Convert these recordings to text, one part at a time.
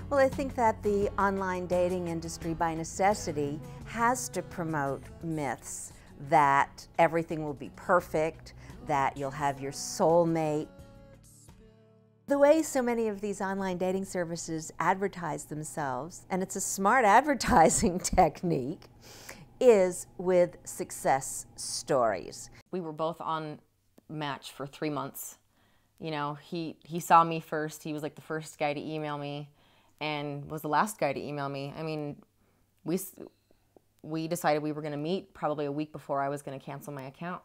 Well, I think that the online dating industry, by necessity, has to promote myths that everything will be perfect, that you'll have your soulmate. The way so many of these online dating services advertise themselves, and it's a smart advertising technique, is with success stories. We were both on Match for 3 months. You know, he saw me first. He was like the first guy to email me and was the last guy to email me. I mean, we decided we were going to meet probably a week before I was going to cancel my account.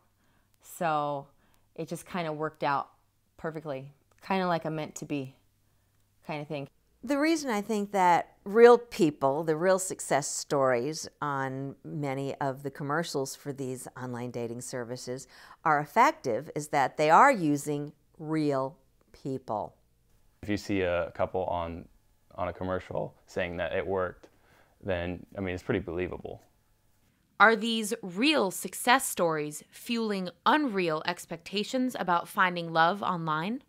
So it just kind of worked out perfectly, kind of like a meant to be kind of thing. The reason I think that real people, the real success stories on many of the commercials for these online dating services are effective is that they are using real people. If you see a couple on a commercial saying that it worked, then, I mean, it's pretty believable. Are these real success stories fueling unreal expectations about finding love online?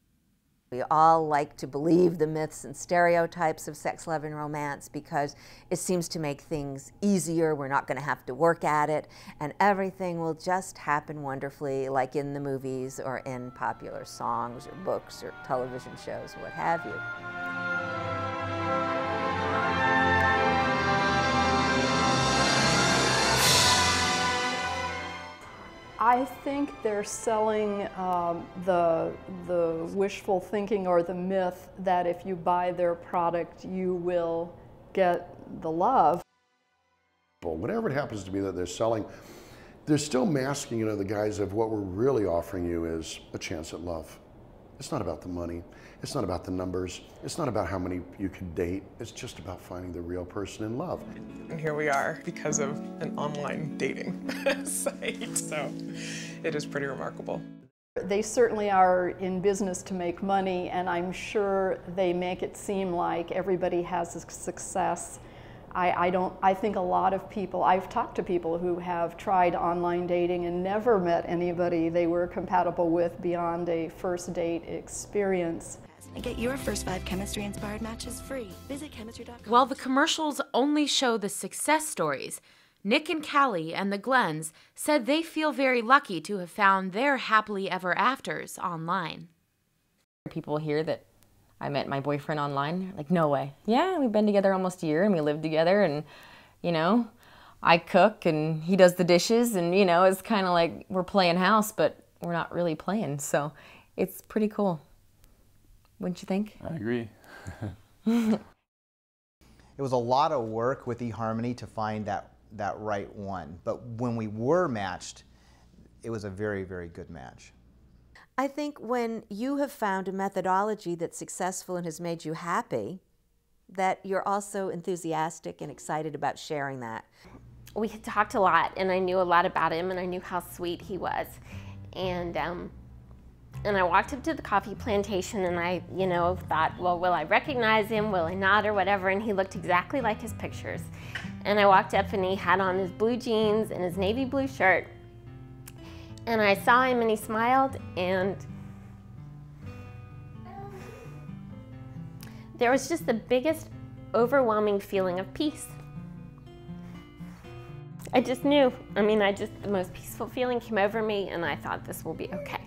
We all like to believe the myths and stereotypes of sex, love, and romance because it seems to make things easier. We're not going to have to work at it, and everything will just happen wonderfully, like in the movies or in popular songs or books or television shows, what have you. I think they're selling the wishful thinking or the myth that if you buy their product, you will get the love. Whatever it happens to be that they're selling, they're still masking it under the guise of what we're really offering you is a chance at love. It's not about the money. It's not about the numbers. It's not about how many you could date. It's just about finding the real person in love. And here we are because of an online dating site, so it is pretty remarkable. They certainly are in business to make money, and I'm sure they make it seem like everybody has a success. I think a lot of people, I've talked to people who have tried online dating and never met anybody they were compatible with beyond a first date experience. Get your first 5 chemistry-inspired matches free. Visit chemistry.com. While the commercials only show the success stories, Nick and Callie and the Glens said they feel very lucky to have found their happily ever afters online. People hear that I met my boyfriend online, like, no way. Yeah, we've been together almost a year and we live together and, you know, I cook and he does the dishes and, you know, it's kind of like we're playing house, but we're not really playing. So it's pretty cool. Wouldn't you think? I agree. It was a lot of work with eHarmony to find that right one. But when we were matched, it was a very, very good match. I think when you have found a methodology that's successful and has made you happy, that you're also enthusiastic and excited about sharing that. We had talked a lot, and I knew a lot about him, and I knew how sweet he was. And I walked up to the coffee plantation, and I, you know, thought, well, will I recognize him? Will I not, or whatever? And he looked exactly like his pictures. And I walked up, and he had on his blue jeans and his navy blue shirt. And I saw him and he smiled, and there was just the biggest overwhelming feeling of peace. I just knew. I mean, the most peaceful feeling came over me, and I thought, this will be okay.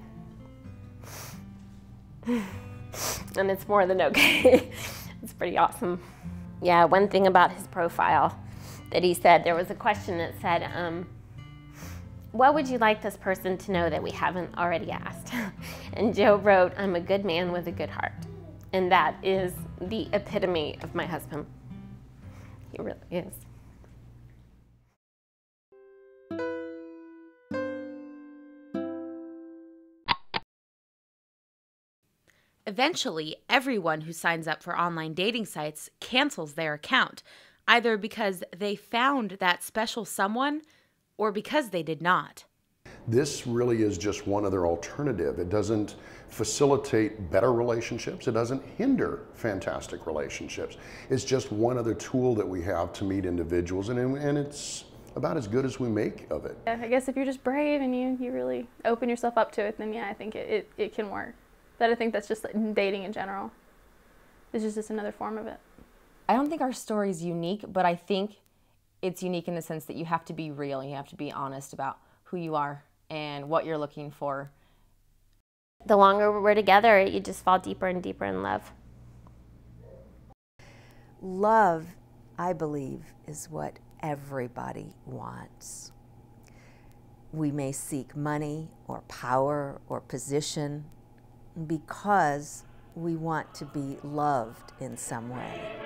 And it's more than okay. It's pretty awesome. Yeah, one thing about his profile that he said, there was a question that said, what would you like this person to know that we haven't already asked? And Joe wrote, I'm a good man with a good heart. And that is the epitome of my husband. He really is. Eventually, everyone who signs up for online dating sites cancels their account, either because they found that special someone or because they did not. This really is just one other alternative. It doesn't facilitate better relationships. It doesn't hinder fantastic relationships. It's just one other tool that we have to meet individuals, and it's about as good as we make of it. I guess if you're just brave and you really open yourself up to it, then yeah, I think it can work. But I think that's just dating in general. This is just another form of it. I don't think our story is unique, but I think it's unique in the sense that you have to be real. You have to be honest about who you are and what you're looking for. The longer we're together, you just fall deeper and deeper in love. Love, I believe, is what everybody wants. We may seek money or power or position because we want to be loved in some way.